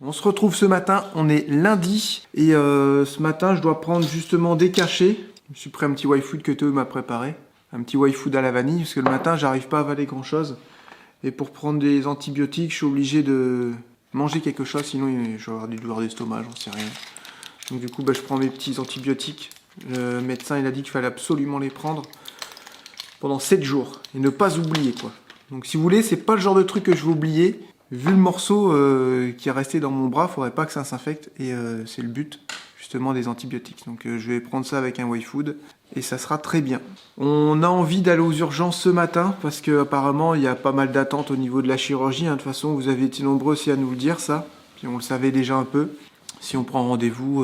On se retrouve ce matin, on est lundi et ce matin je dois prendre justement des cachets. Je me suis pris un petit Y-food que Théo m'a préparé, un petit Y-food à la vanille parce que le matin j'arrive pas à avaler grand chose et pour prendre des antibiotiques je suis obligé de manger quelque chose sinon je vais avoir des douleurs d'estomac, j'en sais rien. Donc du coup je prends mes petits antibiotiques. Le médecin il a dit qu'il fallait absolument les prendre pendant 7 jours et ne pas oublier quoi. Donc si vous voulez c'est pas le genre de truc que je vais oublier. Vu le morceau qui est resté dans mon bras, faudrait pas que ça s'infecte et c'est le but justement des antibiotiques. Donc je vais prendre ça avec un Y-food et ça sera très bien. On a envie d'aller aux urgences ce matin parce que apparemment il y a pas mal d'attentes au niveau de la chirurgie. De toute façon vous avez été nombreux aussi à nous le dire ça, puis on le savait déjà un peu. Si on prend rendez-vous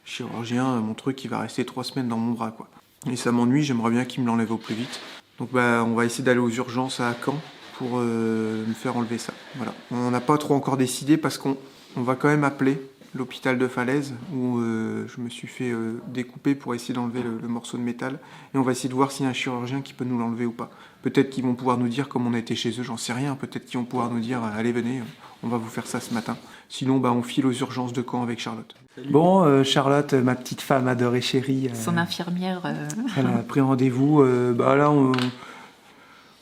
chirurgien, mon truc il va rester 3 semaines dans mon bras quoi. Et ça m'ennuie, j'aimerais bien qu'il me l'enlève au plus vite. Donc on va essayer d'aller aux urgences à Caen pour me faire enlever ça. Voilà. On n'a pas trop encore décidé parce qu'on va quand même appeler l'hôpital de Falaise où je me suis fait découper pour essayer d'enlever le morceau de métal et on va essayer de voir s'il y a un chirurgien qui peut nous l'enlever ou pas. Peut-être qu'ils vont pouvoir nous dire comme on a été chez eux, j'en sais rien. Peut-être qu'ils vont pouvoir nous dire allez venez, on va vous faire ça ce matin. Sinon on file aux urgences de Caen avec Charlotte. Salut. Bon Charlotte, ma petite femme adorée chérie. Son infirmière. Elle a pris rendez-vous. Là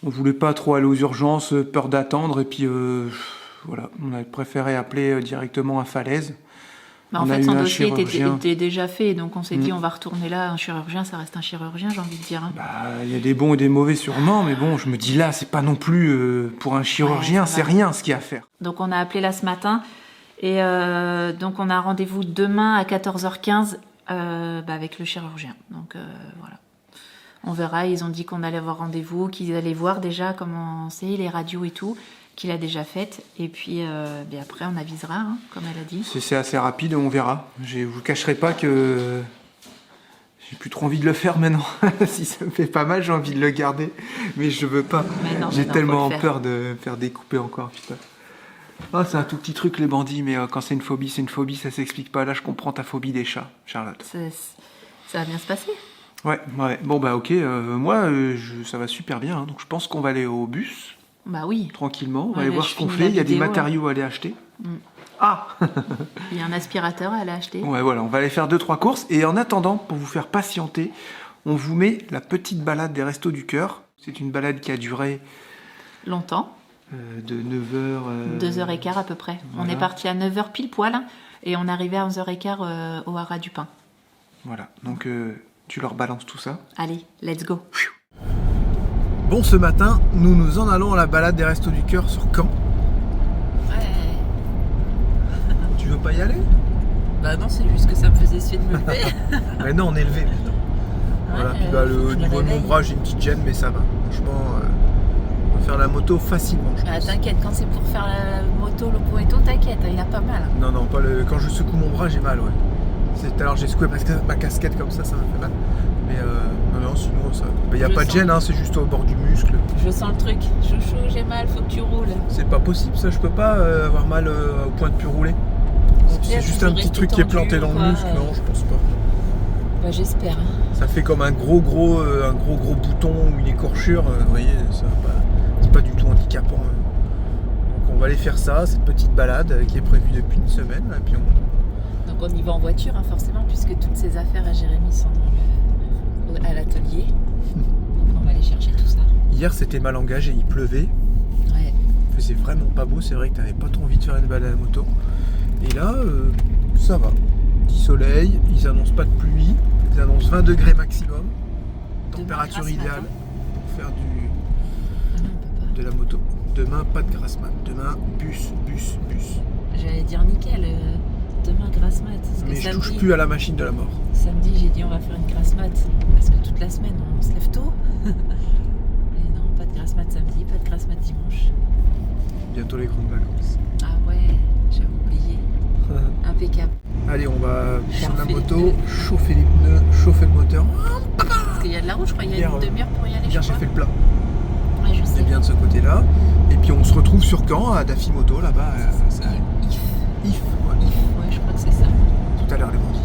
on voulait pas trop aller aux urgences, peur d'attendre, et puis voilà, on a préféré appeler directement à Falaise. En fait, son dossier était déjà fait, donc on s'est dit on va retourner là, un chirurgien, ça reste un chirurgien, j'ai envie de dire. Il y a des bons et des mauvais sûrement, mais bon, je me dis là, c'est pas non plus pour un chirurgien, c'est rien ce qu'il y a à faire. Donc on a appelé là ce matin, et donc on a rendez-vous demain à 14h15 avec le chirurgien. Donc voilà. On verra, ils ont dit qu'on allait avoir rendez-vous, qu'ils allaient voir déjà comment c'est, les radios et tout, qu'il a déjà faites. Et puis après, on avisera, comme elle a dit. C'est assez rapide, on verra. Je vous cacherai pas que j'ai plus trop envie de le faire maintenant. Si ça me fait pas mal, j'ai envie de le garder. Mais je veux pas. J'ai tellement peur de me faire découper encore, putain. Oh, c'est un tout petit truc, les bandits, mais quand c'est une phobie, ça s'explique pas. Là, je comprends ta phobie des chats, Charlotte. Ça va bien se passer. Ouais. Bon, ok. Moi, ça va super bien. Donc, je pense qu'on va aller au bus. Bah oui. Tranquillement. On va aller voir ce qu'on fait. Il y a des matériaux à aller acheter. Ah il y a un aspirateur à aller acheter. Ouais, voilà. On va aller faire 2-3 courses. Et en attendant, pour vous faire patienter, on vous met la petite balade des Restos du Cœur. C'est une balade qui a duré... longtemps. De 9h... 2h15 à peu près. Voilà. On est parti à 9h pile poil. Et on est arrivé à 11h15 au Haras du Pin. Voilà. Donc... tu leur balances tout ça. Allez, let's go. Bon, ce matin, nous en allons à la balade des Restos du Cœur sur Caen. Ouais. Tu veux pas y aller? Bah non, c'est juste que ça me faisait suer de me lever. Mais non, on est levé maintenant. Voilà, puis au niveau de mon bras, j'ai une petite gêne, mais ça va. Franchement, on va faire la moto facilement. T'inquiète, quand c'est pour faire la moto, le poeto, t'inquiète, il a pas mal. Non, pas quand je secoue mon bras, j'ai mal, ouais. Tout à l'heure j'ai secoué ma casquette comme ça m'a fait mal. Mais non, sinon ça. Il n'y a pas de gêne, c'est juste au bord du muscle. Je sens le truc. Chouchou, j'ai mal, faut que tu roules. C'est pas possible ça, je peux pas avoir mal au point de plus rouler. C'est juste un petit truc qui est planté dans le muscle, non, je pense pas. Bah j'espère. Ça fait comme un gros bouton ou une écorchure, vous voyez, ça va pas. C'est pas du tout handicapant. Donc on va aller faire ça, cette petite balade qui est prévue depuis une semaine, et puis donc on y va en voiture forcément puisque toutes ces affaires à Jérémy sont à l'atelier. Donc on va aller chercher tout ça. Hier c'était mal engagé, il pleuvait. Ouais. Il faisait vraiment pas beau, c'est vrai que t'avais pas trop envie de faire une balade à la moto. Et là, ça va. Petit soleil, ils annoncent pas de pluie, ils annoncent 20 degrés maximum. Température idéale pour faire de la moto. Demain pas de grasse mat. Demain bus. J'allais dire nickel. Demain grasse mat. Mais je touche plus à la machine de la mort. Samedi j'ai dit on va faire une grasse mat parce que toute la semaine on se lève tôt. Mais non, pas de grasse mat samedi, pas de grasse mat dimanche. Bientôt les grandes vacances. Ah ouais, j'avais oublié. Impeccable. Allez, on va prendre la moto, chauffer les pneus, chauffer le moteur. Parce qu'il y a de la route, je crois, il y a une demi-heure pour y aller. Hier j'ai fait le plein. Ouais, je sais. C'est bien de ce côté-là. Et puis on se retrouve sur Caen à Dafimoto là-bas. If. Ouais, je crois que c'est ça. Tout à l'heure les bandits.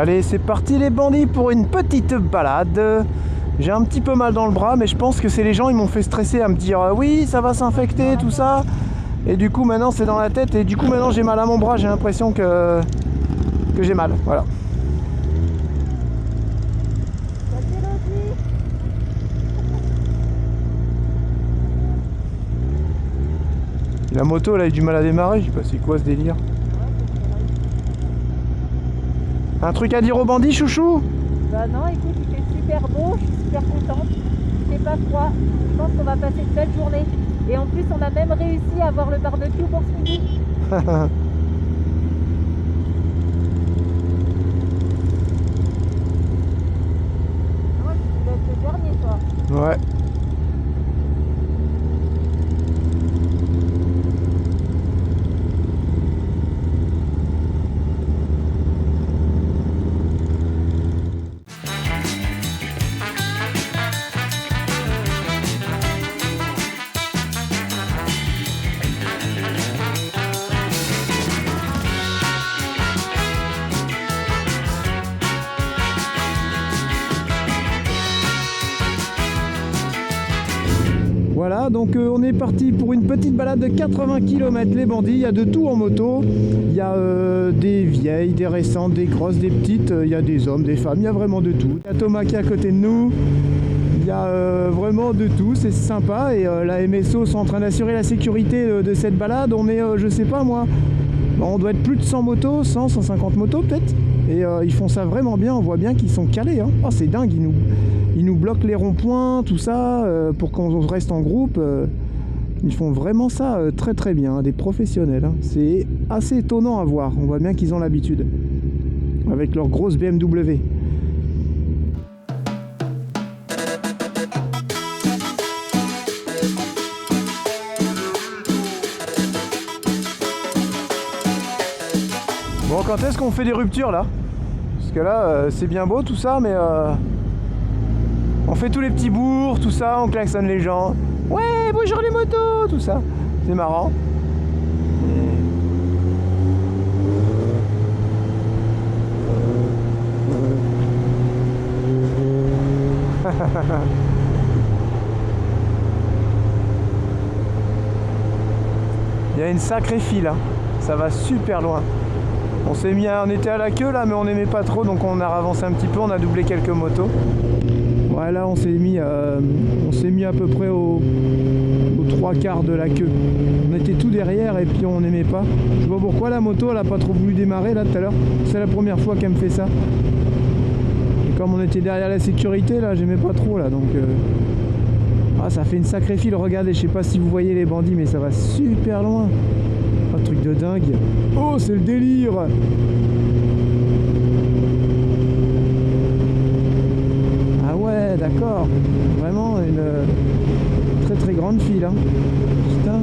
Allez, c'est parti les bandits pour une petite balade. J'ai un petit peu mal dans le bras, mais je pense que c'est les gens, ils m'ont fait stresser à me dire oui, ça va s'infecter, tout ça. Et du coup, maintenant, c'est dans la tête. Et du coup, maintenant, j'ai mal à mon bras. J'ai l'impression que j'ai mal. Voilà. La moto, elle a eu du mal à démarrer. Je sais pas, c'est quoi ce délire? Un truc à dire aux bandits, chouchou? Bah non, écoute, il fait super beau, je suis super contente. C'est pas froid. Je pense qu'on va passer une belle journée. Et en plus, on a même réussi à avoir le barbecue pour ce midi. Ouais. Tu vas être le dernier, toi. Voilà, donc on est parti pour une petite balade de 80 km les bandits. Il y a de tout en moto. Il y a des vieilles, des récentes, des grosses, des petites. Il y a des hommes, des femmes, il y a vraiment de tout. Il y a Thomas qui est à côté de nous. Il y a vraiment de tout, c'est sympa. Et la MSO sont en train d'assurer la sécurité de cette balade. On est, je sais pas moi, on doit être plus de 100 motos, 100, 150 motos peut-être. Et ils font ça vraiment bien, on voit bien qu'ils sont calés. Hein. Oh, c'est dingue, ils nous bloquent les ronds-points, tout ça, pour qu'on reste en groupe. Ils font vraiment ça très très bien, hein, des professionnels. Hein. C'est assez étonnant à voir, on voit bien qu'ils ont l'habitude. Avec leur grosse BMW. Bon, quand est-ce qu'on fait des ruptures là? Parce que là, c'est bien beau tout ça, mais on fait tous les petits bourgs, tout ça, on klaxonne les gens. Ouais, bonjour les motos, tout ça. C'est marrant. Il y a une sacrée file, hein. Ça va super loin. On était à la queue là, mais on n'aimait pas trop, donc on a avancé un petit peu, on a doublé quelques motos. Ouais, là on s'est mis à peu près aux 3/4 de la queue. On était tout derrière et puis on n'aimait pas. Je sais pas pourquoi la moto elle a pas trop voulu démarrer là tout à l'heure. C'est la première fois qu'elle me fait ça. Et comme on était derrière la sécurité là, j'aimais pas trop là, donc ah, ça fait une sacrée file. Regardez, je sais pas si vous voyez les bandits, mais ça va super loin. Un truc de dingue. Oh, c'est le délire. Ah ouais, d'accord. Vraiment une très très grande file. Hein. Putain.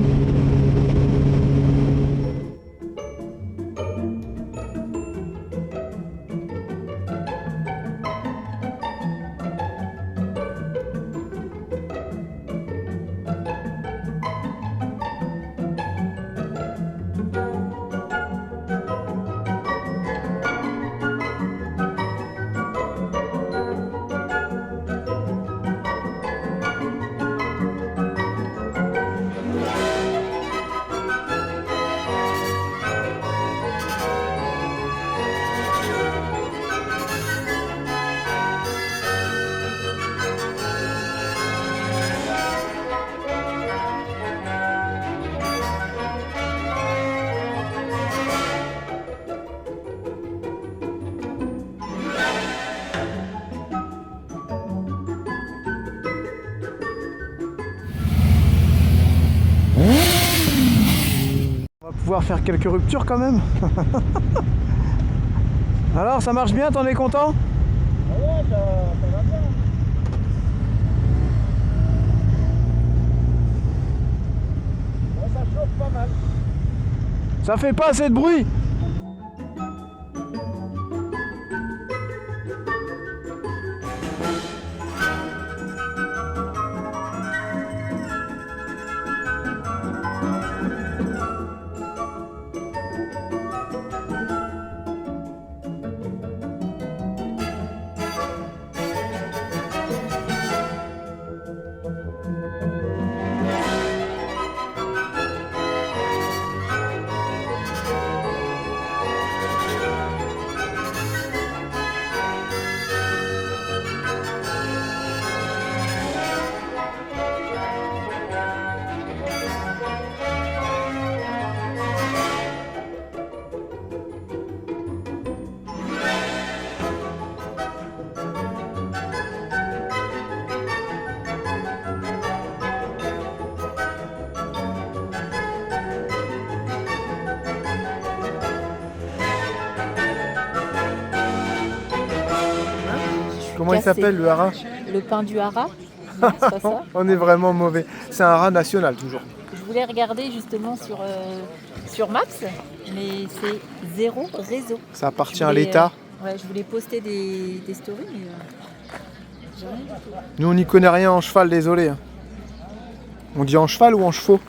Pouvoir faire quelques ruptures quand même. Alors ça marche bien, t'en es content? Ouais, ça va bien. Ouais, ça chauffe pas mal. Ça fait pas assez de bruit. Comment il s'appelle le haras? Le pain du haras. Non, c'est pas ça. On est vraiment mauvais. C'est un rat national toujours. Je voulais regarder justement sur Maps, mais c'est zéro réseau. Ça appartient Je à voulais, l'État. Ouais, je voulais poster des stories, mais j'ai rien du tout. Nous on n'y connaît rien en cheval, désolé. Hein. On dit en cheval ou en chevaux?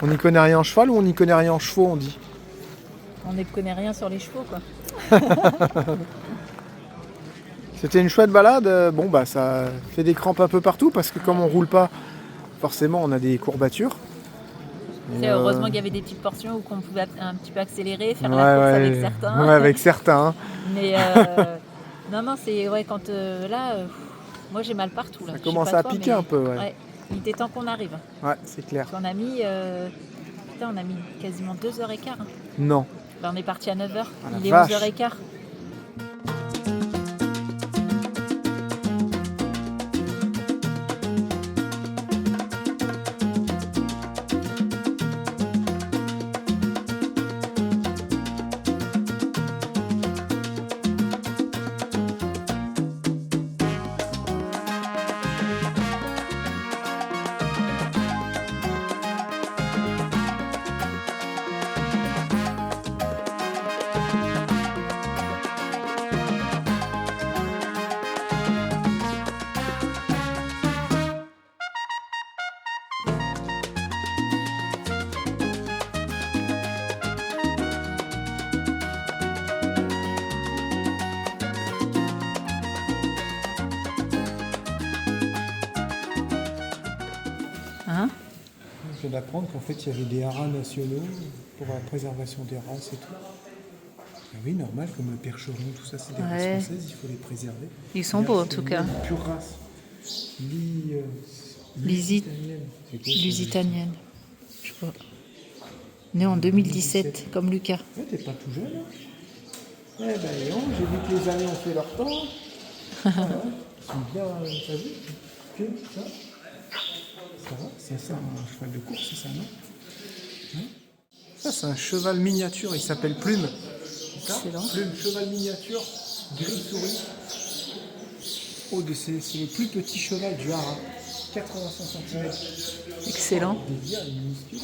On n'y connaît rien en cheval ou on n'y connaît rien en chevaux, on dit? On ne connaît rien sur les chevaux, quoi. C'était une chouette balade. Bon bah ça fait des crampes un peu partout parce que comme on roule pas, forcément on a des courbatures. C'est Et, heureusement qu'il y avait des petites portions où qu'on pouvait un petit peu accélérer, faire ouais, la course ouais, avec certains. Ouais, avec certains. Hein. Mais non, c'est ouais, quand moi j'ai mal partout là. Ça Je sais commence pas à toi, piquer mais- un peu. Ouais, Ouais, il était temps qu'on arrive. ouais c'est clair. On a mis, on a mis quasiment 2h15. Hein. Non. Là, on est parti à 9h. Ah, la Il est vache. 11h15. Hein? Je viens d'apprendre qu'en fait il y avait des haras nationaux pour la préservation des races et tout. Ah oui, normal, comme le percheron, tout ça, c'est des races Ouais. françaises, il faut les préserver. Ils sont beaux en tout cas. Une pure race. Lusitanienne. C'est quoi, ça, Lusitanienne. Je sais pas. Né en 2017, comme Lucas. Ouais, t'es pas tout jeune. Hein. Eh ben, non, j'ai vu que les années ont fait leur temps. Ah, ouais. Ils sont bien, t'as vu? Que ça. Ça va? C'est ça, un cheval de course, c'est ça, non? Hein. Ça, c'est un cheval miniature, il s'appelle Plume. C'est ça? Excellent. Plume, cheval miniature, gris-souris. Oh, c'est le plus petit cheval du haras. 85 cm. Excellent. Des il est minuscule.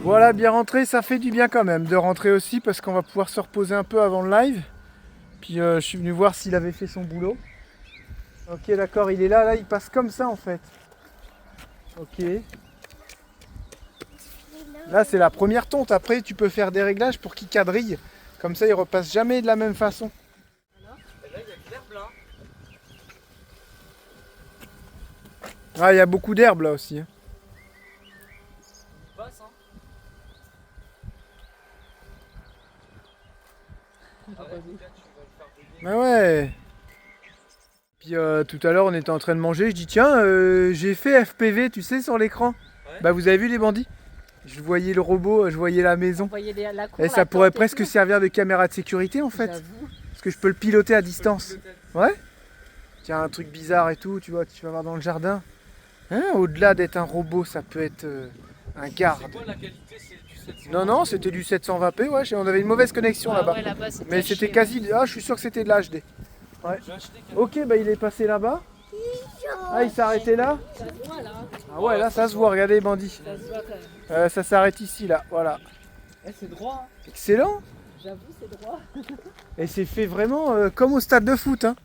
Voilà, bien rentré, ça fait du bien quand même de rentrer aussi parce qu'on va pouvoir se reposer un peu avant le live. Puis je suis venu voir s'il avait fait son boulot. Ok, d'accord, il est là, là il passe comme ça en fait. Ok. Là c'est la première tonte, après tu peux faire des réglages pour qu'il quadrille. Comme ça il repasse jamais de la même façon. Ah, il y a beaucoup d'herbe là aussi. Hein. Ouais. Puis tout à l'heure, on était en train de manger. Je dis tiens, j'ai fait FPV, tu sais, sur l'écran. Ouais. Bah vous avez vu les bandits? Je voyais le robot, je voyais la maison. Et ça pourrait presque servir de caméra de sécurité en fait. Parce que je peux le piloter à distance. Ouais. Tiens, un truc bizarre et tout, tu vois, tu vas voir dans le jardin. Hein, au-delà d'être un robot, ça peut être un garde. C'est quoi la qualité? Non, non, c'était du 720p, ouais, on avait une mauvaise connexion là-bas. Ouais, mais c'était quasi... Ah, je suis sûr que c'était de l'HD. Ouais. Ok, bah il est passé là-bas. Ah, il s'est arrêté là. Ça se voit là. Ah ouais, là ça se voit, regardez les bandits. Ça se voit quand même. Ça s'arrête ici, là, voilà. C'est droit. Hein. Excellent. J'avoue, c'est droit. Et c'est fait vraiment comme au stade de foot, hein.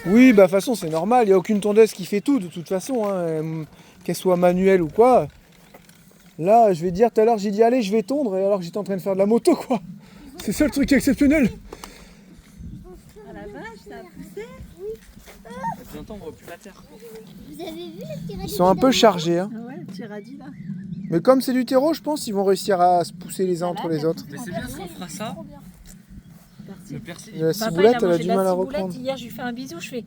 Oui, bah de toute façon c'est normal, il n'y a aucune tondeuse qui fait tout de toute façon, hein, qu'elle soit manuelle ou quoi. Là, je vais dire, tout à l'heure j'ai dit allez je vais tondre, et alors que j'étais en train de faire de la moto quoi. C'est ça le truc exceptionnel. Ah la vache, ça a poussé. Oui. Bientôt on voit plus la terre. Vous avez vu le tiradi? Ils sont un peu chargés, hein. Ah ouais, le tiradi là. Mais comme c'est du terreau, je pense qu'ils vont réussir à se pousser les uns entre les autres. Mais c'est bien si on fera ça. Le persil. La ciboulette, elle a du mal à reprendre. Hier, je lui fais un bisou, je fais.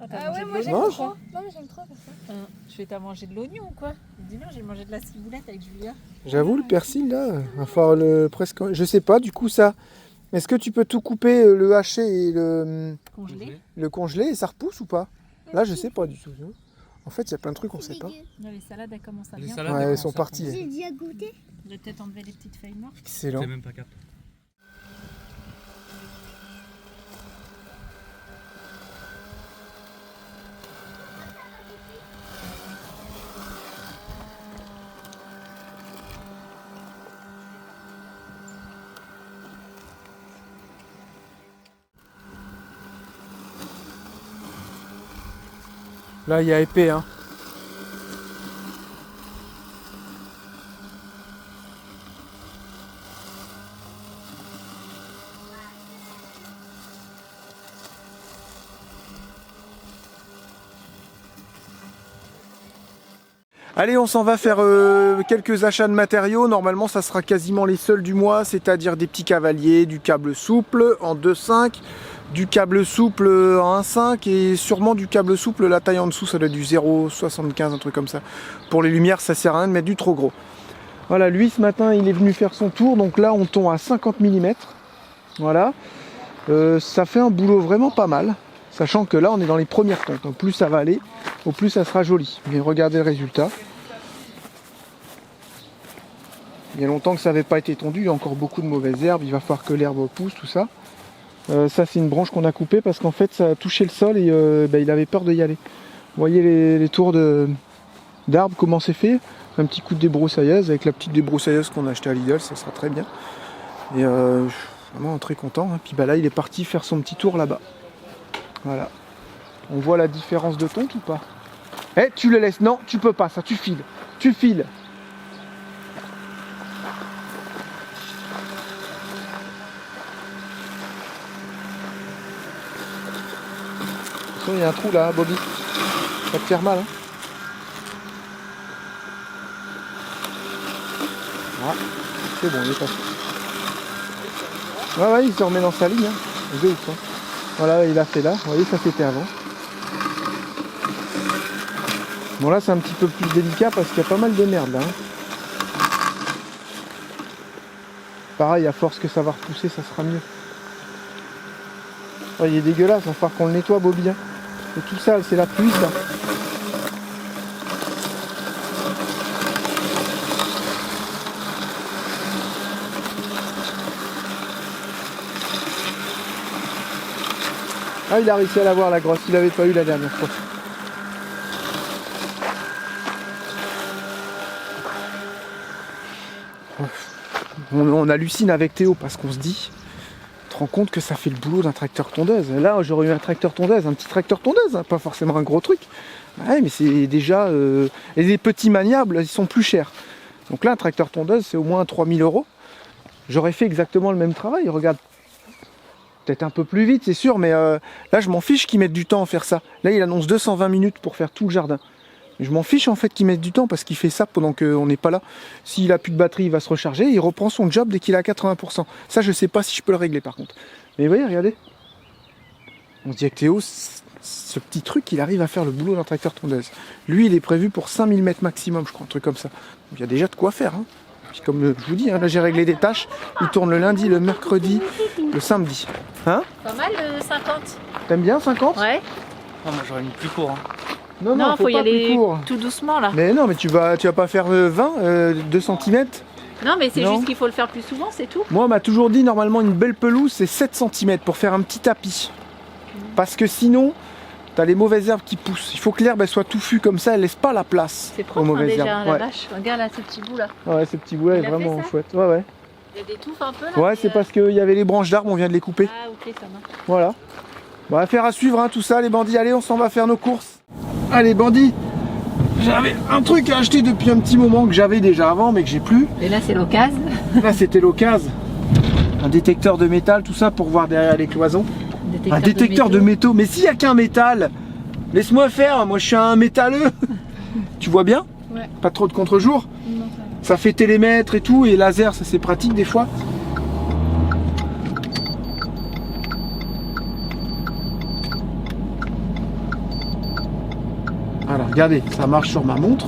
Ah ouais, moi j'aime Non, trop. Non, mais j'aime trop faire ça. Je fais, t'as mangé de l'oignon ou quoi? Il dit non, j'ai mangé de la ciboulette avec Julia. J'avoue, le persil là, va falloir le presque. Je sais pas, du coup, ça. Est-ce que tu peux tout couper, le hacher et le congeler et ça repousse ou pas? Là, je sais pas du tout. En fait, il y a plein de trucs qu'on sait pas. Non, les salades, elles commencent à bien. Ouais, elles sont parties. J'ai dit à goûter. Je vais peut-être enlever les petites feuilles mortes. Excellent. J'ai même pas capté. Là, il y a épais, hein. Allez, on s'en va faire quelques achats de matériaux. Normalement, ça sera quasiment les seuls du mois, c'est-à-dire des petits cavaliers, du câble souple en 2,5, du câble souple en 1,5 et sûrement du câble souple, la taille en dessous, ça doit être du 0,75, un truc comme ça. Pour les lumières, ça sert à rien de mettre du trop gros. Voilà, lui, ce matin, il est venu faire son tour. Donc là, on tombe à 50 mm. Voilà. Ça fait un boulot vraiment pas mal. Sachant que là, on est dans les premières tontes. Donc plus ça va aller, au plus ça sera joli. Mais regardez le résultat. Il y a longtemps que ça n'avait pas été tondu. Il y a encore beaucoup de mauvaises herbes. Il va falloir que l'herbe pousse, tout ça. Ça, c'est une branche qu'on a coupée parce qu'en fait, ça a touché le sol et il avait peur d'y aller. Vous voyez les tours d'arbres, comment c'est fait. Un petit coup de débroussailleuse avec la petite débroussailleuse qu'on a achetée à Lidl, ça sera très bien. Et je suis vraiment très content. Hein. Puis là, il est parti faire son petit tour là-bas. Voilà. On voit la différence de tonte ou pas? Eh, tu le laisses. Non, tu peux pas, ça, tu files. Tu files. Attention, il y a un trou là, Bobby. Ça te faire mal, hein? Ah, c'est bon, il est passé. Ouais, il se remet dans sa ligne. Hein. De ouf, hein. Voilà, il a fait là. Vous voyez, ça c'était avant. Bon, là, c'est un petit peu plus délicat parce qu'il y a pas mal de merde là. Hein. Pareil, à force que ça va repousser, ça sera mieux. Oh, il est dégueulasse, il va falloir qu'on le nettoie, Bobby. Hein. C'est tout sale, c'est la pluie, ça. Ah, il a réussi à l'avoir la grosse, il l'avait pas eu la dernière fois. On hallucine avec Théo parce qu'on se dit, tu te rends compte que ça fait le boulot d'un tracteur tondeuse. Là, j'aurais eu un tracteur tondeuse, un petit tracteur tondeuse, hein, pas forcément un gros truc. Ouais, mais c'est déjà... Et les petits maniables, ils sont plus chers. Donc là, un tracteur tondeuse, c'est au moins 3000 €. J'aurais fait exactement le même travail, regarde. Peut-être un peu plus vite, c'est sûr, mais là, je m'en fiche qu'ils mettent du temps à faire ça. Là, il annonce 220 minutes pour faire tout le jardin. Je m'en fiche en fait qu'ils mettent du temps parce qu'il fait ça pendant qu'on n'est pas là. S'il a plus de batterie, il va se recharger et il reprend son job dès qu'il est à 80%. Ça, je sais pas si je peux le régler par contre. Mais vous voyez, regardez. On se dit avec Théo, ce petit truc, il arrive à faire le boulot d'un tracteur tondeuse. Lui, il est prévu pour 5000 mètres maximum, je crois, un truc comme ça. Donc il y a déjà de quoi faire. Hein. Puis comme je vous dis, hein, là j'ai réglé des tâches. Il tourne le lundi, le mercredi, le samedi. Hein? Pas mal, 50. T'aimes bien 50? Ouais. Non, moi j'aurais mis plus court. Hein. Non, faut y pas aller plus court. tout doucement là. Mais non, mais tu vas pas faire 20, 2 cm. Non, mais c'est Non. juste qu'il faut le faire plus souvent, c'est tout. Moi, on m'a toujours dit, normalement, une belle pelouse, c'est 7 cm pour faire un petit tapis. Parce que sinon, t'as les mauvaises herbes qui poussent. Il faut que l'herbe elle soit touffue comme ça, elle laisse pas la place C'est aux propre hein, mauvaises déjà, herbes. la Ouais. vache. Regarde là, ce petit bout là. Ouais, ce petit bout-là est Il a fait vraiment ça chouette. Ouais, ouais. Il y a des touffes un peu là. Ouais, mais, c'est parce qu'il y avait les branches d'arbres, on vient de les couper. Ah, ok, ça marche. Voilà. Bon, affaire à suivre, hein, tout ça, les bandits. Allez, on s'en va faire nos courses. Allez, bandits. J'avais un truc à acheter depuis un petit moment que j'avais déjà avant, mais que j'ai plus. Et là, c'est l'occasion. Là, c'était l'occasion. Un détecteur de métal, tout ça pour voir derrière les cloisons. Un détecteur de métaux. Mais s'il n'y a qu'un métal, laisse-moi faire. Moi, je suis un métalleux. Tu vois bien? Ouais. Pas trop de contre-jour. Non, Ça fait télémètre et tout, et laser, ça c'est pratique des fois. Alors regardez, ça marche sur ma montre.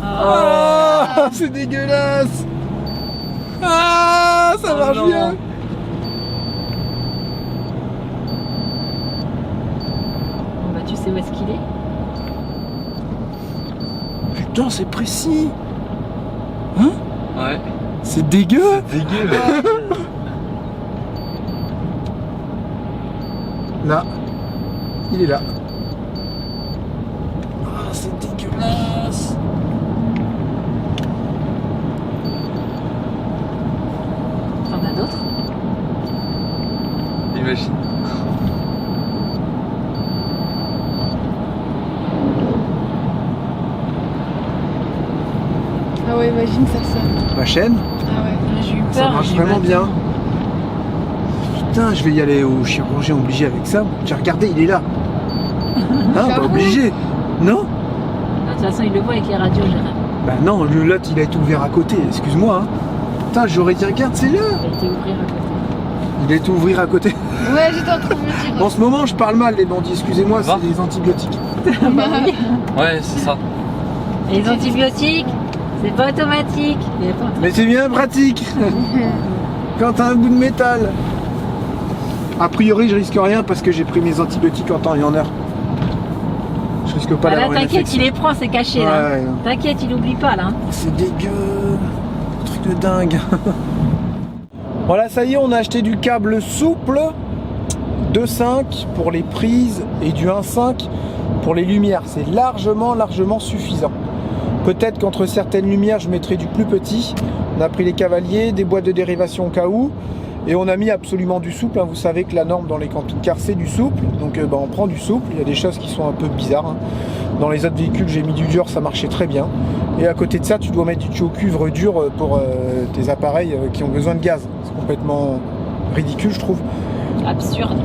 Ah, c'est dégueulasse. Ah, ça marche non. bien. Bon, bah, tu sais où est-ce qu'il est? Putain, c'est précis. Hein? Ouais. C'est dégueu. Dégueu. Là, il est là. Ah, c'est dégueulasse. T'en as d'autres? Imagine. Ah ouais, imagine ça sonne. Ma chaîne, Ah ouais. J'ai eu peur. ça marche j'ai dit, vraiment bah, bien. Putain, je vais y aller au chirurgien obligé avec ça. Tiens, regardez, il est là. Hein, pas obligé. Non? De toute façon, il le voit avec les radios, Gérard. Bah non, l'autre il a été ouvert à côté, excuse-moi. Hein. Putain, j'aurais dit, regarde, c'est là. Il a été ouvrir à côté. Il a été ouvrir à côté. Ouais, j'étais en train de me dire. En ce moment, je parle mal, les bandits, excusez-moi, Ça va c'est des antibiotiques. Ouais, c'est ça. Et les antibiotiques, c'est pas automatique. Il y a pas un- Mais c'est bien pratique. Quand t'as un bout de métal. A priori, je risque rien parce que j'ai pris mes antibiotiques en temps et en heure. Je risque pas Ah, là, d'avoir une t'inquiète, infection. il les prend, c'est caché là. Ouais, non. T'inquiète, il oublie pas là. C'est dégueu. Un truc de dingue. Voilà, ça y est, on a acheté du câble souple 2,5 pour les prises et du 1,5 pour les lumières. C'est largement suffisant. Peut-être qu'entre certaines lumières, je mettrai du plus petit. On a pris les cavaliers, des boîtes de dérivation au cas où. Et on a mis absolument du souple. Hein. Vous savez que la norme dans les camping-cars, c'est du souple. Donc on prend du souple. Il y a des choses qui sont un peu bizarres. Hein. Dans les autres véhicules, j'ai mis du dur, ça marchait très bien. Et à côté de ça, tu dois mettre du tuyau cuivre dur pour tes appareils qui ont besoin de gaz. C'est complètement ridicule, je trouve. Absurde.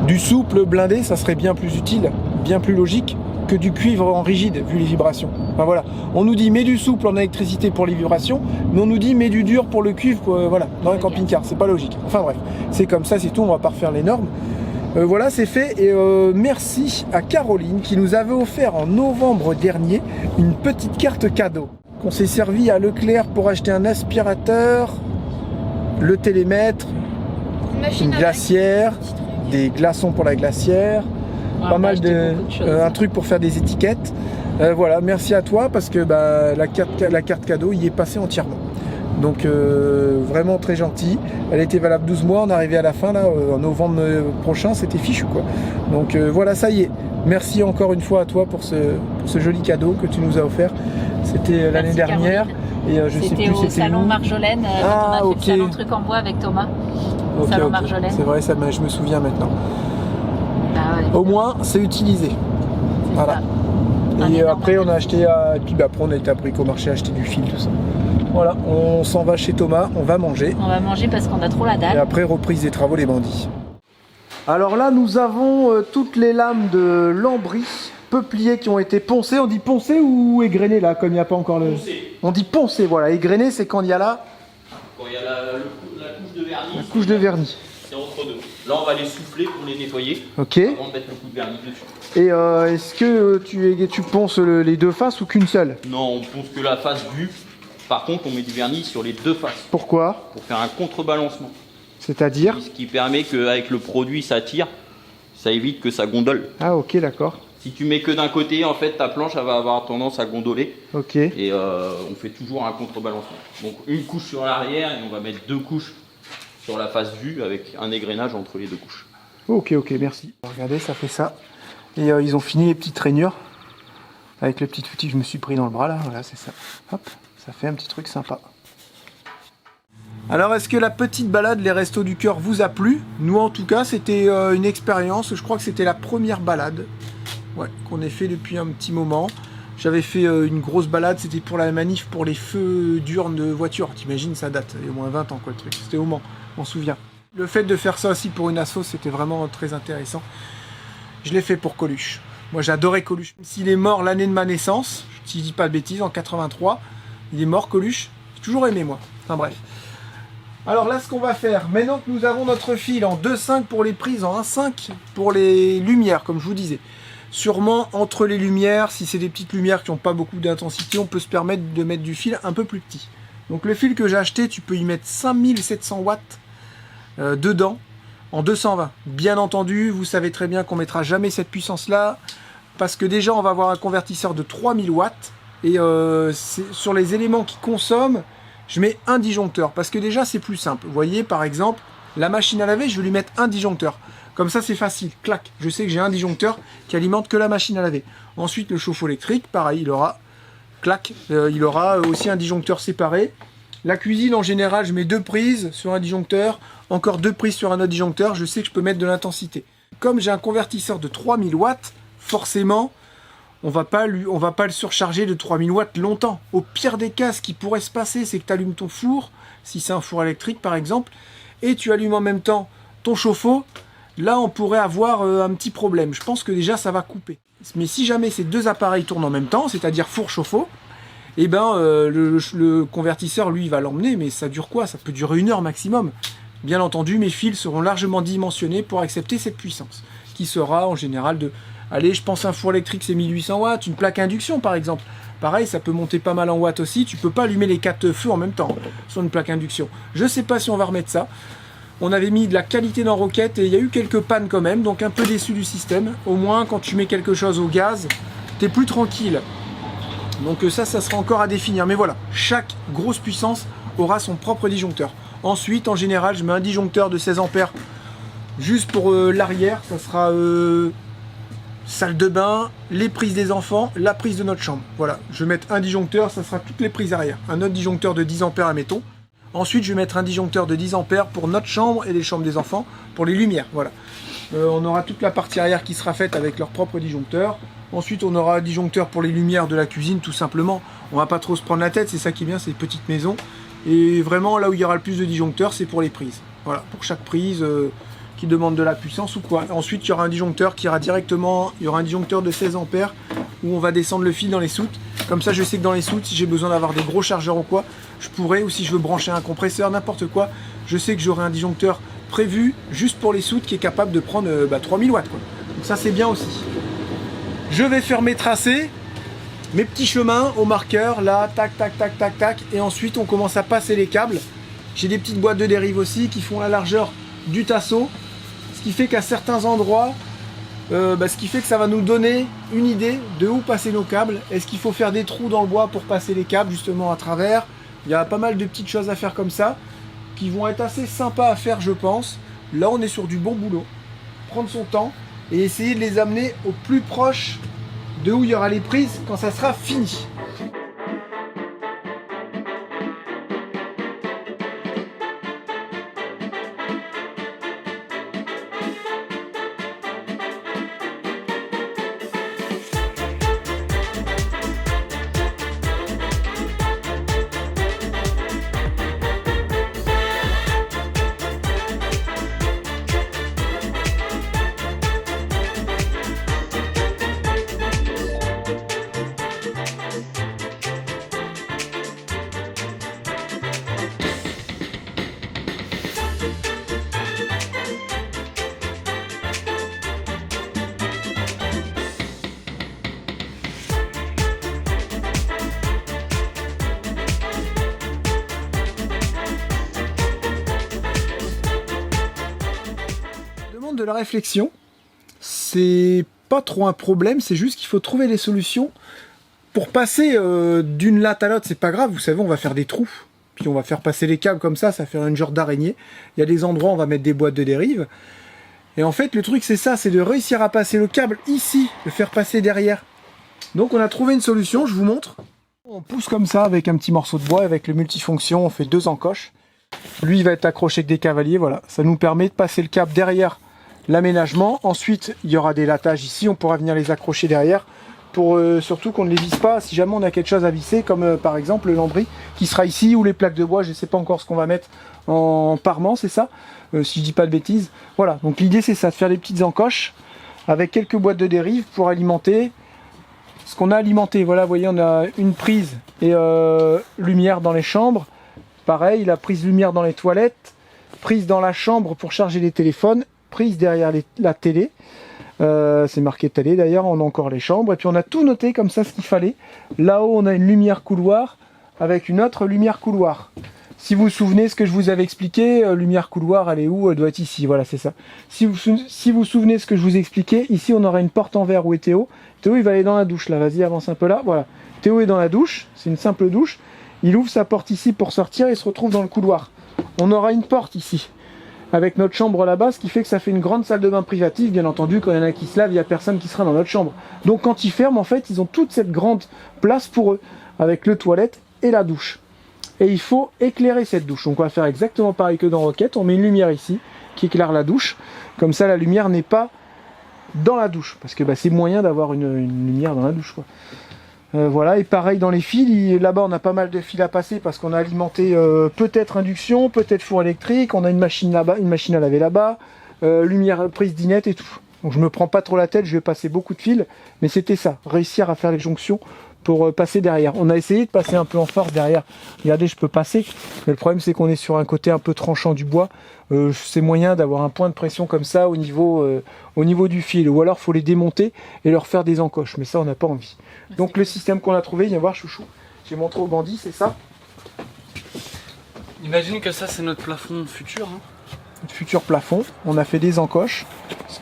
Du souple blindé, ça serait bien plus utile, bien plus logique que du cuivre en rigide, vu les vibrations. Enfin voilà, on nous dit mets du souple en électricité pour les vibrations, mais on nous dit mets du dur pour le cuivre, voilà, dans un camping-car, c'est pas logique. Enfin bref, c'est comme ça, c'est tout, on va pas refaire les normes. Voilà, c'est fait, et merci à Caroline qui nous avait offert en novembre dernier une petite carte cadeau qu'on s'est servi à Leclerc pour acheter un aspirateur, le télémètre, une glacière, des glaçons pour la glacière, On pas va mal acheter de beaucoup choses. un truc pour faire des étiquettes. Voilà, merci à toi parce que la carte cadeau y est passée entièrement. Donc vraiment très gentil. Elle était valable 12 mois, on est arrivé à la fin là, en novembre prochain, c'était fichu quoi. Donc voilà, ça y est. Merci encore une fois à toi pour ce joli cadeau que tu nous as offert. C'était l'année dernière. Caroline. Et je sais C'était plus au c'était salon où. Marjolaine, Ah, quand on a fait ok. le salon truc en bois avec Thomas. Ok, salon ok. Marjolaine. C'est vrai, je me souviens maintenant. Ah ouais, Au moins, c'est utilisé. c'est Voilà. ça. Un Et énorme après, on a acheté, et puis après, on a été à Bricomarché acheter du fil, tout ça. Voilà, on s'en va chez Thomas, on va manger. On va manger parce qu'on a trop la Et dalle. après, reprise des travaux, les bandits. Alors là, nous avons toutes les lames de lambris peupliers qui ont été poncées. On dit poncées ou égrenées là, comme il n'y a pas encore le... Poncé. On dit poncé, voilà. Égrené, c'est quand il y a là. Quand il y a la la couche de vernis. La couche de vernis. C'est entre deux. Là, on va les souffler pour les nettoyer. Ok. Avant de mettre le coup de vernis dessus. Et est-ce que tu ponces les deux faces ou qu'une seule? Non, on ponce que la face vue. Par contre, on met du vernis sur les deux faces. Pourquoi? Pour faire un contrebalancement. C'est-à-dire? Ce qui permet qu'avec le produit, ça tire. Ça évite que ça gondole. Ah ok, d'accord. Si tu mets que d'un côté, en fait, ta planche elle va avoir tendance à gondoler. Ok. Et on fait toujours un contrebalancement. Donc une couche sur l'arrière et on va mettre deux couches sur la face vue avec un égrenage entre les deux couches. Ok, merci. Regardez, ça fait ça. Et ils ont fini les petites rainures. Avec le petit outil que je me suis pris dans le bras là. Voilà, c'est ça. Hop, ça fait un petit truc sympa. Alors, est-ce que la petite balade, les Restos du Cœur, vous a plu? Nous, en tout cas, c'était une expérience. Je crois que c'était la première balade qu'on ait fait depuis un petit moment. J'avais fait une grosse balade, c'était pour la manif pour les feux d'urne de voiture. T'imagines, ça date, il y a au moins 20 ans quoi le truc. C'était au Mans, on s'en souvient. Le fait de faire ça aussi pour une asso, c'était vraiment très intéressant. Je l'ai fait pour Coluche. Moi, j'adorais Coluche. S'il est mort l'année de ma naissance, si je dis pas de bêtises, en 83, il est mort Coluche. J'ai toujours aimé moi. Enfin bref. Alors là, ce qu'on va faire, maintenant que nous avons notre fil en 2,5 pour les prises, en 1,5 pour les lumières, comme je vous disais. Sûrement, entre les lumières, si c'est des petites lumières qui n'ont pas beaucoup d'intensité, on peut se permettre de mettre du fil un peu plus petit. Donc le fil que j'ai acheté, tu peux y mettre 5700 watts dedans, en 220. Bien entendu, vous savez très bien qu'on ne mettra jamais cette puissance-là, parce que déjà, on va avoir un convertisseur de 3000 watts, et sur les éléments qui consomment, je mets un disjoncteur, parce que déjà, c'est plus simple. Vous voyez, par exemple, la machine à laver, je vais lui mettre un disjoncteur. Comme ça, c'est facile. Clac. Je sais que j'ai un disjoncteur qui alimente que la machine à laver. Ensuite, le chauffe-eau électrique, pareil, il aura... Clac. Il aura aussi un disjoncteur séparé. La cuisine, en général, je mets 2 prises sur un disjoncteur, encore 2 prises sur un autre disjoncteur. Je sais que je peux mettre de l'intensité. Comme j'ai un convertisseur de 3000 watts, forcément, on va pas le surcharger de 3000 watts longtemps. Au pire des cas, ce qui pourrait se passer, c'est que tu allumes ton four, si c'est un four électrique par exemple, et tu allumes en même temps ton chauffe-eau. Là, on pourrait avoir un petit problème. Je pense que déjà, ça va couper. Mais si jamais ces deux appareils tournent en même temps, c'est-à-dire four chauffe-eau, eh ben, le convertisseur, lui, il va l'emmener. Mais ça dure quoi? Ça peut durer 1 heure maximum. Bien entendu, mes fils seront largement dimensionnés pour accepter cette puissance, qui sera en général de... Allez, je pense un four électrique, c'est 1800 watts. Une plaque induction, par exemple. Pareil, ça peut monter pas mal en watts aussi. Tu peux pas allumer les 4 feux en même temps sur une plaque induction. Je sais pas si on va remettre ça. On avait mis de la qualité dans Rocket et il y a eu quelques pannes quand même, donc un peu déçu du système. Au moins, quand tu mets quelque chose au gaz, t'es plus tranquille. Donc ça sera encore à définir. Mais voilà, chaque grosse puissance aura son propre disjoncteur. Ensuite, en général, je mets un disjoncteur de 16 ampères juste pour l'arrière. Ça sera salle de bain, les prises des enfants, la prise de notre chambre. Voilà, je vais mettre un disjoncteur, ça sera toutes les prises arrière. Un autre disjoncteur de 10 ampères, admettons. Ensuite, je vais mettre un disjoncteur de 10 ampères pour notre chambre et les chambres des enfants, pour les lumières, voilà. On aura toute la partie arrière qui sera faite avec leur propre disjoncteur. Ensuite, on aura un disjoncteur pour les lumières de la cuisine, tout simplement. On va pas trop se prendre la tête, c'est ça qui est bien, c'est une petite maison. Et vraiment, là où il y aura le plus de disjoncteurs, c'est pour les prises. Voilà, pour chaque prise qui demande de la puissance ou quoi. Ensuite, il y aura un disjoncteur qui ira directement, il y aura un disjoncteur de 16 ampères où on va descendre le fil dans les soutes. Comme ça, je sais que dans les soutes, si j'ai besoin d'avoir des gros chargeurs ou quoi, je pourrais, ou si je veux brancher un compresseur, n'importe quoi, je sais que j'aurai un disjoncteur prévu juste pour les soutes qui est capable de prendre 3000 watts, quoi. Donc ça, c'est bien aussi. Je vais faire mes tracés, mes petits chemins au marqueur, là, tac, tac, tac, tac, tac, et ensuite on commence à passer les câbles. J'ai des petites boîtes de dérive aussi qui font la largeur du tasseau, ce qui fait qu'à certains endroits, ce qui fait que ça va nous donner une idée de où passer nos câbles. Est-ce qu'il faut faire des trous dans le bois pour passer les câbles justement à travers? Il y a pas mal de petites choses à faire comme ça, qui vont être assez sympas à faire, je pense. Là, on est sur du bon boulot. Prendre son temps et essayer de les amener au plus proche de où il y aura les prises quand ça sera fini. de la réflexion, c'est pas trop un problème, c'est juste qu'il faut trouver des solutions pour passer d'une latte à l'autre. C'est pas grave, vous savez, on va faire des trous, puis on va faire passer les câbles comme ça fait une genre d'araignée. Il y a des endroits où on va mettre des boîtes de dérive. Et en fait, le truc c'est ça, c'est de réussir à passer le câble ici, le faire passer derrière. Donc on a trouvé une solution, je vous montre. On pousse comme ça avec un petit morceau de bois, avec le multifonction, on fait 2 encoches. Lui il va être accroché avec des cavaliers, voilà. Ça nous permet de passer le câble derrière l'aménagement. Ensuite, il y aura des lattages ici, on pourra venir les accrocher derrière pour surtout qu'on ne les visse pas si jamais on a quelque chose à visser, comme par exemple le lambris qui sera ici, ou les plaques de bois, je ne sais pas encore ce qu'on va mettre en parement, c'est ça, si je dis pas de bêtises. Voilà, donc l'idée c'est ça, de faire des petites encoches avec quelques boîtes de dérive pour alimenter ce qu'on a alimenté. Voilà, vous voyez, on a une prise et lumière dans les chambres. Pareil, la prise lumière dans les toilettes, prise dans la chambre pour charger les téléphones, prise derrière la télé. C'est marqué télé d'ailleurs, on a encore les chambres. Et puis on a tout noté comme ça ce qu'il fallait. Là-haut, on a une lumière couloir avec une autre lumière couloir. Si vous vous souvenez ce que je vous avais expliqué, lumière couloir, elle est où? Elle doit être ici, voilà, c'est ça. Si vous vous souvenez ce que je vous ai expliqué, ici on aura une porte en verre où est Théo. Théo, il va aller dans la douche, là, vas-y, avance un peu là, voilà. Théo est dans la douche, c'est une simple douche. Il ouvre sa porte ici pour sortir et se retrouve dans le couloir. On aura une porte ici, avec notre chambre là-bas, ce qui fait que ça fait une grande salle de bain privative. Bien entendu, quand il y en a qui se lavent, il n'y a personne qui sera dans notre chambre. Donc quand ils ferment, en fait, ils ont toute cette grande place pour eux, avec le toilette et la douche. Et il faut éclairer cette douche. Donc on va faire exactement pareil que dans Rocket. On met une lumière ici qui éclaire la douche. Comme ça, la lumière n'est pas dans la douche. Parce que c'est moyen d'avoir une lumière dans la douche, quoi. Voilà, et pareil dans les fils. Là-bas, on a pas mal de fils à passer parce qu'on a alimenté peut-être induction, peut-être four électrique. On a une machine là-bas, une machine à laver là-bas. Lumière, prise dinette et tout. Donc je me prends pas trop la tête, je vais passer beaucoup de fils. Mais c'était ça, réussir à faire les jonctions pour passer derrière. On a essayé de passer un peu en force derrière. Regardez, je peux passer. Mais le problème, c'est qu'on est sur un côté un peu tranchant du bois. C'est moyen d'avoir un point de pression comme ça au niveau du fil. Ou alors, il faut les démonter et leur faire des encoches. Mais ça, on n'a pas envie. Donc, le système qu'on a trouvé, viens voir, chouchou. J'ai montré au bandit, c'est ça. Imagine que ça, c'est notre plafond futur. Hein. Notre futur plafond. On a fait des encoches.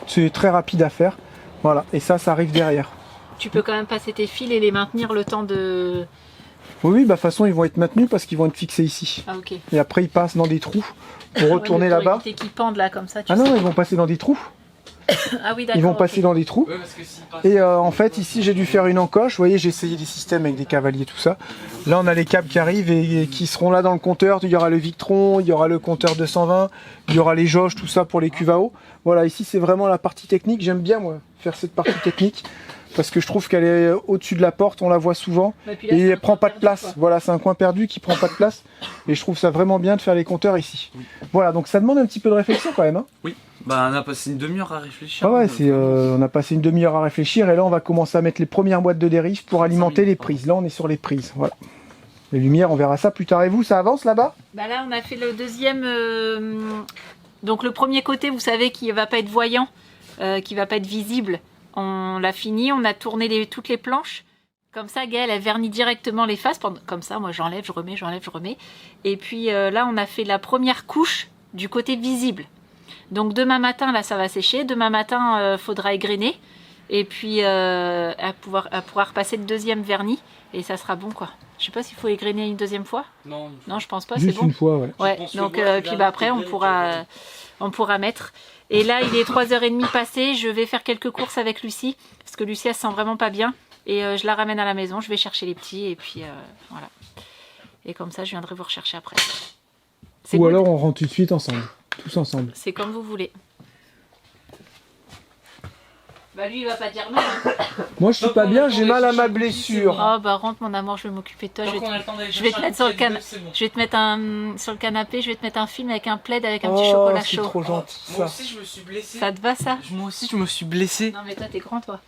C'est très rapide à faire. Voilà. Et ça arrive derrière. Tu peux quand même passer tes fils et les maintenir le temps de... Oui, de toute façon, ils vont être maintenus parce qu'ils vont être fixés ici. Ah, ok. Et après, ils passent dans des trous pour retourner là-bas. Pour éviter qu'ils pendent là, comme ça. Ah non, ils vont passer dans des trous. Ah oui, d'accord. Ils vont passer dans des trous. Ouais, parce que s'ils passent... Et en fait, ici, j'ai dû faire une encoche. Vous voyez, j'ai essayé des systèmes avec des cavaliers, tout ça. Là, on a les câbles qui arrivent et qui seront là dans le compteur. Il y aura le Victron, il y aura le compteur 220, il y aura les jauges, tout ça pour les cuves à eau. Voilà, ici, c'est vraiment la partie technique. J'aime bien, moi, faire cette partie technique. Parce que je trouve qu'elle est au-dessus de la porte, on la voit souvent, et elle prend pas de place. Quoi. Voilà, c'est un coin perdu qui prend pas de place, et je trouve ça vraiment bien de faire les compteurs ici. Oui. Voilà, donc ça demande un petit peu de réflexion quand même. Hein. Oui, on a passé une demi-heure à réfléchir. Ah ouais, on a passé une demi-heure à réfléchir, et là on va commencer à mettre les premières boîtes de dérive pour alimenter les prises. Là on est sur les prises, voilà. Les lumières, on verra ça plus tard. Et vous, ça avance là-bas? Bah là on a fait le deuxième, donc le premier côté, vous savez, qui va pas être voyant, qui va pas être visible. On l'a fini, on a tourné toutes les planches. Comme ça, Gaëlle, elle vernit directement les faces. Comme ça, moi, j'enlève, je remets, j'enlève, je remets. Et puis là, on a fait la première couche du côté visible. Donc demain matin, là, ça va sécher. Demain matin, faudra égrainer. Et puis, elle pourra repasser le deuxième vernis. Et ça sera bon, quoi. Je sais pas s'il faut égrainer une deuxième fois. Non, je pense pas, c'est juste bon. Une fois, ouais. Ouais, donc, puis après, on pourra mettre... Et là, il est 3h30 passé, je vais faire quelques courses avec Lucie, parce que Lucie, elle se sent vraiment pas bien. Et je la ramène à la maison, je vais chercher les petits, et puis voilà. Et comme ça, je viendrai vous rechercher après. Ou alors on rentre tout de suite ensemble, tous ensemble. C'est comme vous voulez. Bah lui, il va pas dire non. Hein. Moi, je suis pas bien, j'ai mal à ma blessure. Oh bah rentre mon amour, je vais m'occuper de toi. Je vais te mettre sur le canapé. Je vais te mettre sur le canapé, je vais te mettre un film avec un plaid avec un petit chocolat chaud. C'est trop gentil. Moi aussi, je me suis blessé. Ça te va ça? Moi aussi, je me suis blessé. Non mais toi, t'es grand toi.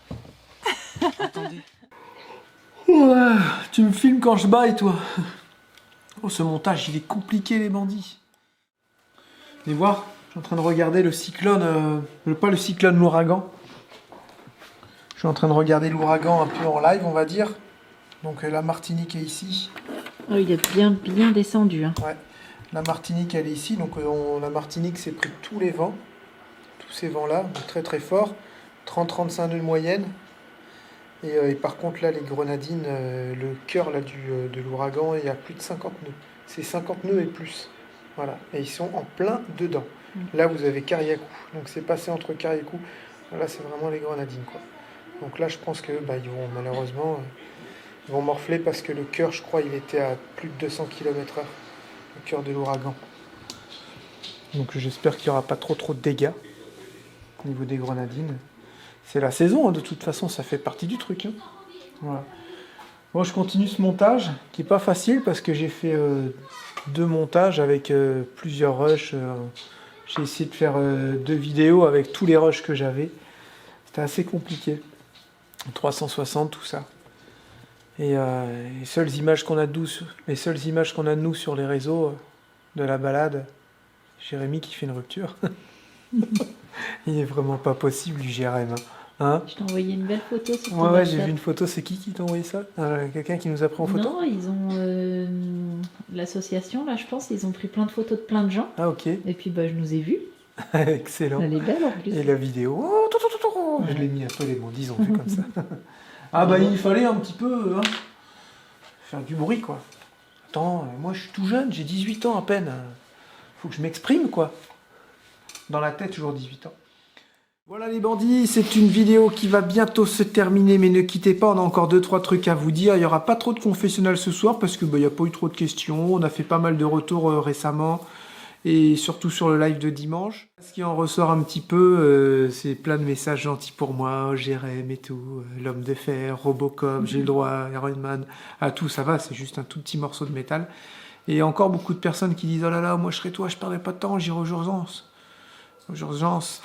Attendez. Ouais, tu me filmes quand je baille, toi. Oh, ce montage, il est compliqué, les bandits. Venez voir, je suis en train de regarder le cyclone, pas le cyclone, l'ouragan. Je suis en train de regarder l'ouragan un peu en live, on va dire. Donc la Martinique est ici. Oh, il est bien descendu. Hein. Ouais. La Martinique, elle est ici. Donc la Martinique s'est pris tous les vents. tous ces vents-là, donc très très forts, 30-35 nœuds de moyenne. Et par contre là, les grenadines, le cœur là de l'ouragan, il y a plus de 50 nœuds. C'est 50 nœuds et plus. Voilà, et ils sont en plein dedans. Là, vous avez Kariakou, donc c'est passé entre Kariakou. Là, c'est vraiment les grenadines, quoi. Donc là, je pense que ils vont malheureusement ils vont morfler parce que le cœur, je crois, il était à plus de 200 km/h, le cœur de l'ouragan. Donc j'espère qu'il n'y aura pas trop de dégâts au niveau des grenadines. C'est la saison, hein, de toute façon, ça fait partie du truc. Hein. Voilà. Bon, je continue ce montage qui est pas facile parce que j'ai fait 2 montages avec plusieurs rushs. J'ai essayé de faire 2 vidéos avec tous les rushs que j'avais. C'était assez compliqué. 360, tout ça. Et les seules images qu'on a de nous sur les réseaux de la balade, Jérémy qui fait une rupture. Il est vraiment pas possible du Jérémy. Hein? Je t'ai envoyé une belle photo sur ton Ouais, WhatsApp. j'ai vu une photo. C'est qui t'a envoyé ça? Quelqu'un qui nous a pris en photo? Non, ils ont l'association, là, je pense, ils ont pris plein de photos de plein de gens. Ah, ok. Et puis, je nous ai vus. Excellent. Elle est belle en plus. Et la vidéo, je l'ai mis un peu les bandits, ils ont fait comme ça. Ah il fallait un petit peu faire du bruit, quoi. Attends, moi je suis tout jeune, j'ai 18 ans à peine. Faut que je m'exprime, quoi. Dans la tête, toujours 18 ans. Voilà les bandits, c'est une vidéo qui va bientôt se terminer, mais ne quittez pas, on a encore 2-3 trucs à vous dire. Il n'y aura pas trop de confessionnal ce soir, parce que il n'y a pas eu trop de questions. On a fait pas mal de retours récemment. Et surtout sur le live de dimanche. Ce qui en ressort un petit peu, c'est plein de messages gentils pour moi, Jérém et tout, l'homme de fer, Robocop, j'ai le droit, Iron Man, à tout, ça va, c'est juste un tout petit morceau de métal. Et encore beaucoup de personnes qui disent, oh là là, moi je serais toi, je perdrais pas de temps, j'irai aux urgences. Aux urgences.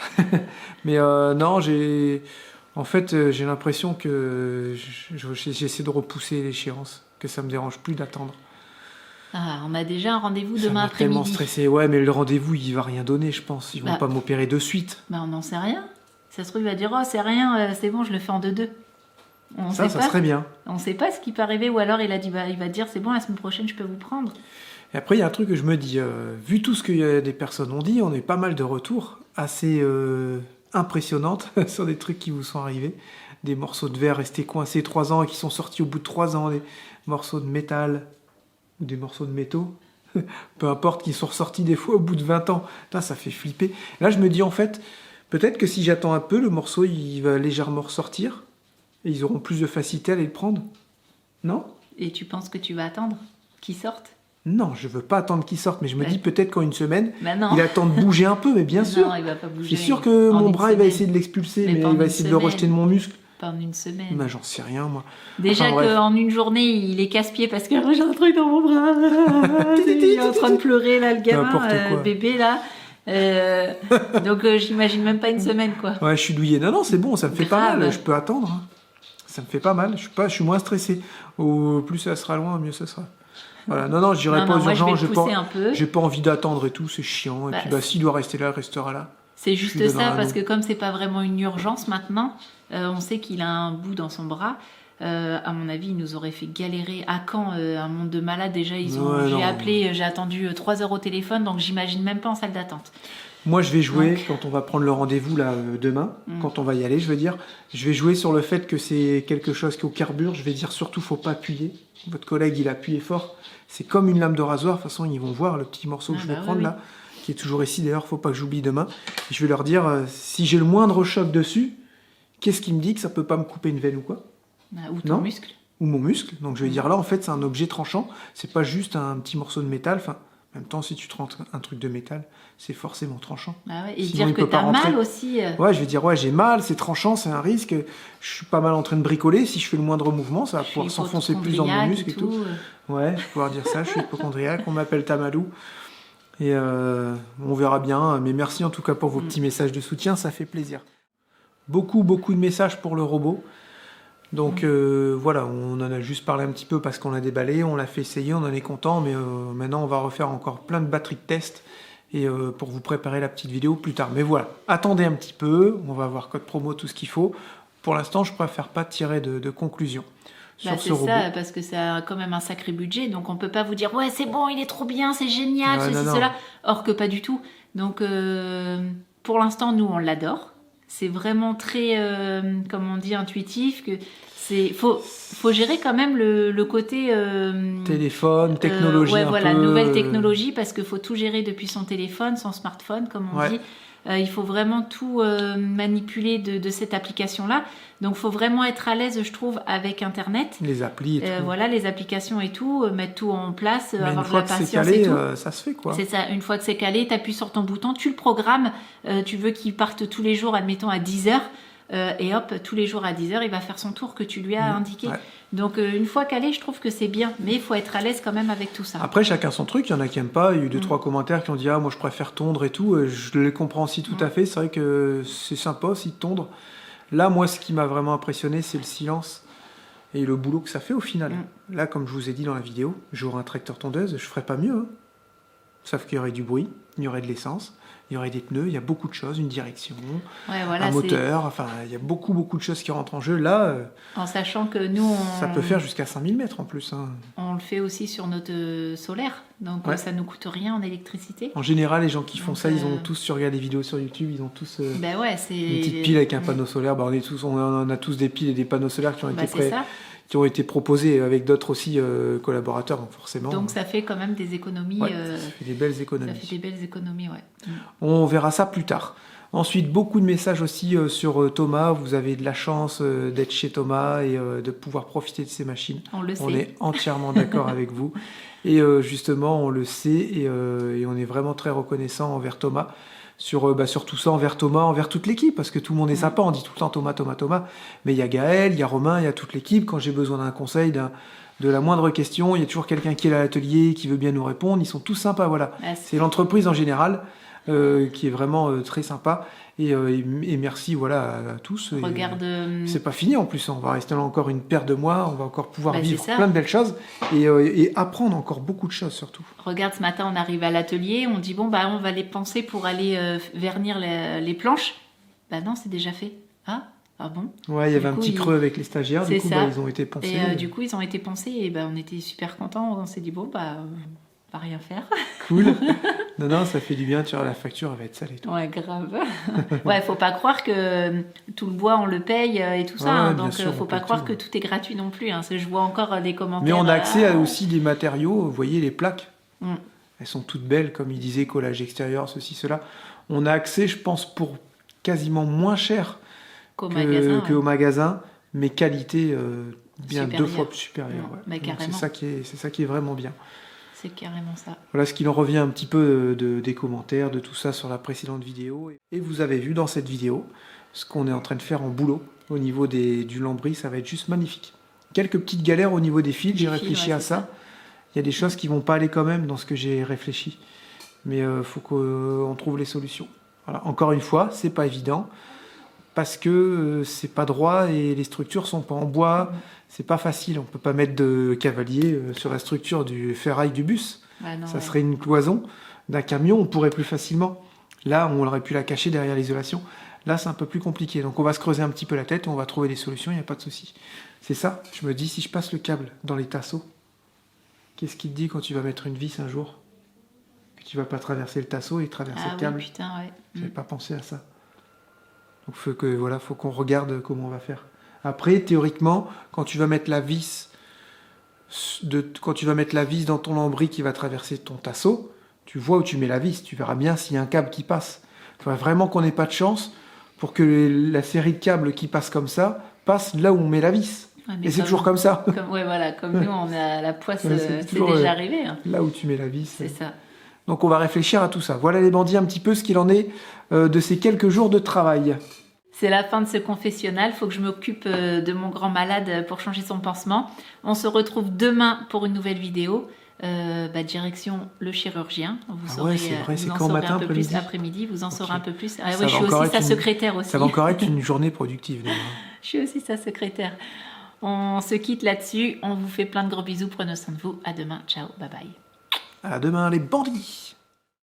Mais non, j'ai l'impression que j'essaie de repousser l'échéance, que ça me dérange plus d'attendre. Ah, on a déjà un rendez-vous Ça demain m'a tellement après-midi. stressé. Ouais, mais le rendez-vous, il va rien donner, je pense. Ils vont pas m'opérer de suite. On n'en sait rien. Ça se trouve, il va dire, oh, c'est rien, c'est bon, je le fais en 2-2. Ça serait bien. On ne sait pas ce qui peut arriver, ou alors il va dire, c'est bon, la semaine prochaine, je peux vous prendre. Et après, il y a un truc que je me dis, vu tout ce que des personnes ont dit, on a eu pas mal de retours assez impressionnantes sur des trucs qui vous sont arrivés. Des morceaux de verre restés coincés 3 ans et qui sont sortis au bout de 3 ans. Des morceaux de métal ou des morceaux de métaux. Peu importe, qui sont ressortis des fois au bout de 20 ans. Putain, ça fait flipper. Là, je me dis, en fait, peut-être que si j'attends un peu, le morceau, il va légèrement ressortir. Et ils auront plus de facilité à aller le prendre. Non? Et tu penses que tu vas attendre qu'il sorte? Non, je veux pas attendre qu'il sorte, mais je me dis peut-être qu'en une semaine, non. il attend de bouger un peu, mais bien sûr. Non, il va pas bouger. Je suis sûr que En mon une bras, il va semaine. essayer de l'expulser, mais pas il en va une essayer de le semaine. rejeter de mon muscle. Pas en une semaine. Ben, j'en sais rien, moi. Déjà Enfin, bref. qu'en une journée, il est casse-pied parce que j'ai un truc dans mon bras. Il est en train de pleurer, là, le gamin, N'importe quoi. bébé, là. Donc, j'imagine même pas une semaine, quoi. Ouais, je suis douillé. Non, c'est bon, ça me fait pas Grave. mal. Je peux attendre. Hein. Ça me fait pas mal. Je suis moins stressé. Au plus ça sera loin, mieux ça sera. Voilà. Non, j'irai Non, pas aux moi, je vais urgences. le pousser un peu. J'ai pas envie d'attendre et tout. C'est chiant. Et Bah, puis, s'il doit rester là, il restera là. C'est Je juste lui ça, donnerai un parce nom. que comme c'est pas vraiment une urgence maintenant, on sait qu'il a un bout dans son bras. À mon avis, il nous aurait fait galérer. À quand un monde de malades? Déjà, Ouais, j'ai non. appelé, j'ai attendu 3 heures au téléphone, donc j'imagine même pas en salle d'attente. Moi, je vais jouer, Donc. quand on va prendre le rendez-vous là demain, Mm. quand on va y aller, je veux dire, je vais jouer sur le fait que c'est quelque chose qui est au carbure. Je vais dire surtout, faut pas appuyer. Votre collègue, il a appuyé fort. C'est comme une lame de rasoir. De toute façon, ils vont voir le petit morceau que je vais prendre oui. là, qui est toujours ici. D'ailleurs, faut pas que j'oublie demain. Et je vais leur dire, si j'ai le moindre choc dessus, qu'est-ce qui me dit que ça peut pas me couper une veine ou quoi? Ou ton Non. muscle. Ou mon muscle. Donc je vais dire là, en fait, c'est un objet tranchant. C'est pas juste un petit morceau de métal. Enfin, en même temps, si tu te rentres un truc de métal, c'est forcément tranchant. Ah ouais, et Sinon, dire il que peut pas t'as mal rentrer. aussi. Ouais, je vais dire, ouais, j'ai mal, c'est tranchant, c'est un risque. Je suis pas mal en train de bricoler. Si je fais le moindre mouvement, ça va je suis pouvoir s'enfoncer plus dans mon hypochondriaque muscle et tout. Ouais, je vais pouvoir dire ça. Je suis hypochondriaque. On m'appelle Tamalou. Et on verra bien. Mais merci en tout cas pour vos petits messages de soutien. Ça fait plaisir. Beaucoup de messages pour le robot. Donc voilà, on en a juste parlé un petit peu parce qu'on l'a déballé, on l'a fait essayer, on en est content, mais maintenant on va refaire encore plein de batteries de tests et pour vous préparer la petite vidéo plus tard. Mais voilà, attendez un petit peu, on va avoir code promo, tout ce qu'il faut. Pour l'instant, je préfère pas tirer de conclusion sur ce c'est robot. ça, parce que ça a quand même un sacré budget, donc on peut pas vous dire ouais c'est bon, il est trop bien, c'est génial, Ouais, ceci, non. cela. Or que pas du tout. Donc pour l'instant, nous, on l'adore. C'est vraiment très, comme on dit, intuitif. Faut gérer quand même le côté... Téléphone, technologie un voilà, peu... nouvelle technologie, parce qu'il faut tout gérer depuis son téléphone, son smartphone, comme on dit. Il faut vraiment tout manipuler de cette application-là. Donc, il faut vraiment être à l'aise, je trouve, avec Internet. Les applis et tout. Voilà, les applications et tout, mettre tout en place, Mais avoir une fois de la que c'est patience calé, et tout. ça se fait, quoi. C'est ça, une fois que c'est calé, tu appuies sur ton bouton, tu le programmes, tu veux qu'il parte tous les jours, admettons à 10h, et hop, tous les jours à 10h, il va faire son tour que tu lui as indiqué. Ouais. Donc, une fois calé, je trouve que c'est bien, mais il faut être à l'aise quand même avec tout ça. Après, chacun son truc. Il y en a qui n'aiment pas. Il y a eu 2-3 commentaires qui ont dit « Ah, moi, je préfère tondre et tout. » Je les comprends aussi tout à fait. C'est vrai que c'est sympa aussi de tondre. Là, moi, ce qui m'a vraiment impressionné, c'est le silence et le boulot que ça fait au final. Là, comme je vous ai dit dans la vidéo, j'aurais un tracteur tondeuse, je ferais pas mieux. Hein. Sauf qu'il y aurait du bruit, il y aurait de l'essence, il y aurait des pneus, il y a beaucoup de choses, une direction, Voilà, un moteur, enfin, il y a beaucoup de choses qui rentrent en jeu. Là, en sachant que nous, ça peut faire jusqu'à 5000 mètres en plus. Hein. on le fait aussi sur notre solaire, donc ça ne nous coûte rien en électricité. En général, les gens qui font Donc, ça, ils ont tous regardé des vidéos sur YouTube, ils ont tous c'est une petite pile avec un panneau solaire. Bah, on a tous des piles et des panneaux solaires qui ont été qui ont été proposés avec d'autres aussi collaborateurs, donc forcément. Donc ça fait quand même des économies. Ça fait des belles économies. Ça fait des belles économies, On verra ça plus tard. Ensuite, beaucoup de messages aussi sur Thomas. Vous avez de la chance d'être chez Thomas et de pouvoir profiter de ses machines. On le On sait. est entièrement d'accord avec vous. Et justement, on le sait et on est vraiment très reconnaissant envers Thomas. Sur tout ça, envers Thomas, envers toute l'équipe, parce que tout le monde est sympa, on dit tout le temps Thomas, mais il y a Gaël, il y a Romain, il y a toute l'équipe. Quand j'ai besoin d'un conseil, de la moindre question, il y a toujours quelqu'un qui est à l'atelier, qui veut bien nous répondre, ils sont tous sympas, voilà. C'est l'entreprise en général qui est vraiment très sympa, et merci voilà à tous. Regarde. C'est pas fini en plus, on va rester là encore une paire de mois, on va encore pouvoir vivre c'est ça. plein de belles choses, et apprendre encore beaucoup de choses surtout. Regarde, ce matin, on arrive à l'atelier, on dit, on va les penser pour aller vernir les planches. Bah non, c'est déjà fait. Ah bon? Ouais, il y avait un petit creux avec les stagiaires, du coup, ils ont été poncés. Et du coup, ils ont été poncés, et on était super contents, on s'est dit, on va rien faire. Cool. Non, ça fait du bien, tu vois, la facture, elle va être salée. Ouais, grave. Ouais, faut pas croire que tout le bois, on le paye et tout ça, hein, donc sûr, faut pas croire que tout est gratuit non plus. Hein. Je vois encore des commentaires. Mais on a accès à aussi des matériaux, vous voyez les plaques, elles sont toutes belles, comme il disait, collage extérieur, ceci, cela. On a accès, je pense, pour quasiment moins cher qu'au magasin, mais qualité bien supérieure. 2 fois plus supérieure. Mais carrément. C'est ça qui est vraiment bien. C'est carrément ça. Voilà ce qu'il en revient un petit peu des commentaires, de tout ça sur la précédente vidéo. Et vous avez vu dans cette vidéo ce qu'on est en train de faire en boulot au niveau du lambris, ça va être juste magnifique. Quelques petites galères au niveau des fils, j'ai réfléchi à ça. Il y a des choses qui vont pas aller quand même dans ce que j'ai réfléchi, mais faut qu'on trouve les solutions. Voilà. Encore une fois, c'est pas évident parce que c'est pas droit et les structures sont pas en bois. C'est pas facile, on peut pas mettre de cavalier sur la structure du ferraille du bus. Ça serait une cloison d'un camion, on pourrait plus facilement. Là, on aurait pu la cacher derrière l'isolation. Là, c'est un peu plus compliqué. Donc, on va se creuser un petit peu la tête, on va trouver des solutions, il n'y a pas de souci. C'est ça, je me dis, si je passe le câble dans les tasseaux, qu'est-ce qui te dit quand tu vas mettre une vis un jour? Que tu vas pas traverser le tasseau et traverser le câble. Putain, ouais. J'avais pas pensé à ça. Donc, faut qu'on regarde comment on va faire. Après, théoriquement, quand tu vas mettre la vis dans ton lambris qui va traverser ton tasseau, tu vois où tu mets la vis, tu verras bien s'il y a un câble qui passe. Il faudrait vraiment qu'on n'ait pas de chance pour que la série de câbles qui passent comme ça passe là où on met la vis. Et c'est toujours comme ça. Comme nous, on a la poisse, c'est déjà arrivé. Hein. Là où tu mets la vis. C'est ça. Donc on va réfléchir à tout ça. Voilà les bandits un petit peu ce qu'il en est de ces quelques jours de travail. C'est la fin de ce confessionnal, il faut que je m'occupe de mon grand malade pour changer son pansement. On se retrouve demain pour une nouvelle vidéo. Direction le chirurgien. Vous saurez, c'est vrai, c'est vous en quand saurez matin, un peu après-midi plus après-midi, vous en saurez un peu plus. Ah, Ça oui, je suis aussi sa secrétaire aussi. Ça va encore être une journée productive. Je suis aussi sa secrétaire. On se quitte là-dessus, on vous fait plein de gros bisous, prenez soin de vous. À demain, ciao, bye bye. À demain les bandits.